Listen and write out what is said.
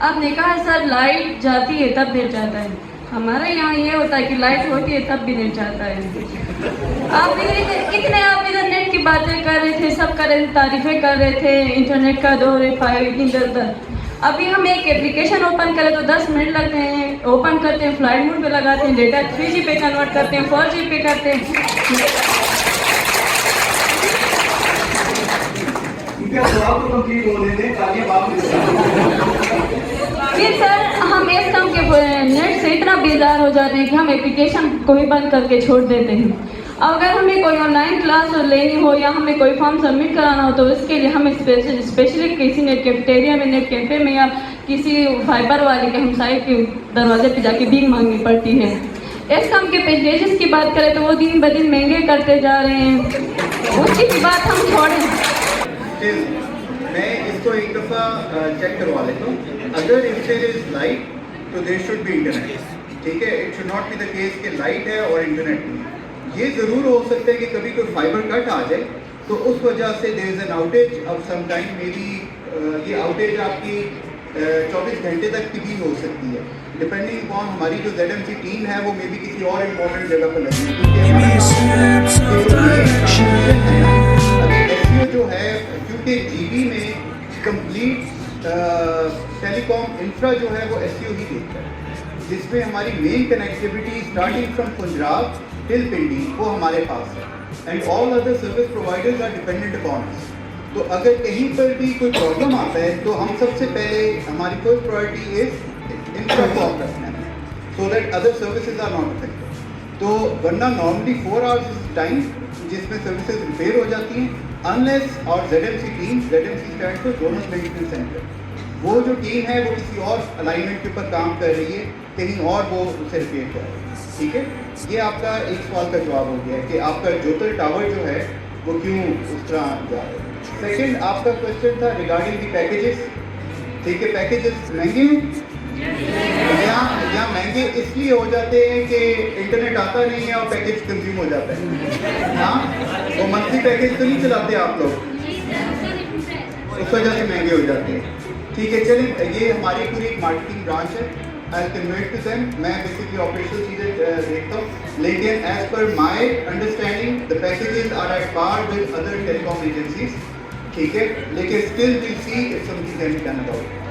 आपने कहा sir light जाती है तब नेट जाता है, हमारे यहाँ ये होता है कि लाइट होती है तब भी नेट जाता है। आप इतने आप इधर नेट की बातें कर रहे थे, सब कर रहे थे, तारीफें कर रहे थे, इंटरनेट का दौर है, फाइव इधर उधर। अभी हम एक एप्लीकेशन ओपन करें तो 10 मिनट लगते हैं, ओपन करते हैं, फ्लाइट मोड पे लगाते हैं, डेटा 3G पे कन्वर्ट करते हैं, 4G पे करते हैं। फिर सर हम इस काम के नेट से इतना बेजार हो जाते हैं कि हम एप्लीकेशन को ही बंद करके छोड़ देते हैं। अगर हमें कोई ऑनलाइन क्लास लेनी हो या हमें कोई फॉर्म सबमिट कराना हो तो इसके लिए हमें स्पेशली किसी नेट कैफेटेरिया में, नेट कैफे में या किसी फाइबर वाले के हमसाये के दरवाजे पे जाके भीख मांगनी पड़ती है। इस काम के पैकेजेस की बात करें तो वो दिन ब दिन महंगे करते जा रहे हैं, उसकी भी बात हम छोड़ें। मैं इसको एक दफ़ा चेक करवा लेता हूँ। अगर इफ देयर इज लाइट तो देयर शुड बी इंटरनेट, ठीक है। It should not be the case कि लाइट है और इंटरनेट नहीं। ये ज़रूर हो सकता है कि कभी कोई फाइबर कट आ जाए तो उस वजह से there is an outage of some time. Maybe ये आउटेज आपकी 24 घंटे तक की भी हो सकती है, डिपेंडिंग अपॉन हमारी जो ZMC टीम है वो मे बी किसी और इम्पोर्टेंट जगह पर लगी है। जो है क्योंकि GB में कंप्लीट टेलीकॉम इंफ्रा जो है वो SCO ही देखता है, जिसमें हमारी main connectivity starting from Punjab till Pindi वो हमारे पास है, and all other service providers are dependent upon us. तो अगर कहीं पर भी कोई प्रॉब्लम आता है तो हम सबसे पहले हमारी फर्स्ट प्रायोरिटी इज इंफ्रा को ऑफ रखना है, so that other services are not affected. तो वरना नॉर्मली 4 आवर्स इज टाइम जिसमें सर्विसेज रिपेयर हो जाती हैं, अनलेस और ZMC team, ZMC stand for zonal maintenance centre, वो जो टीम है वो किसी और अलाइनमेंट के ऊपर काम कर रही है, कहीं और वो उसे रिपेयर कर रही है, ठीक है। ये आपका एक सवाल का जवाब हो गया कि आपका जोतर टावर जो है वो क्यों उस तरह जा रहा है। सेकेंड आपका क्वेश्चन था रिगार्डिंग दी पैकेजेस, ठीक है। पैकेजेस महंगे यहाँ महंगे इसलिए हो जाते हैं कि इंटरनेट आता नहीं है और पैकेज कंज्यूम हो जाता है। हाँ, वो मंथली पैकेज तो नहीं चलाते आप लोग, उस वजह से महंगे हो जाते हैं, ठीक है। चलिए ये हमारी पूरी एक मार्केटिंग ब्रांच है, आई कन्वर्ट टू देम। मैं बेसिकली ऑपरेशनल चीज़ें देखता हूँ, लेकिन as per my understanding the packages are at par with other telecom agencies, ठीक है। लेकिन still will see if something can be done about it.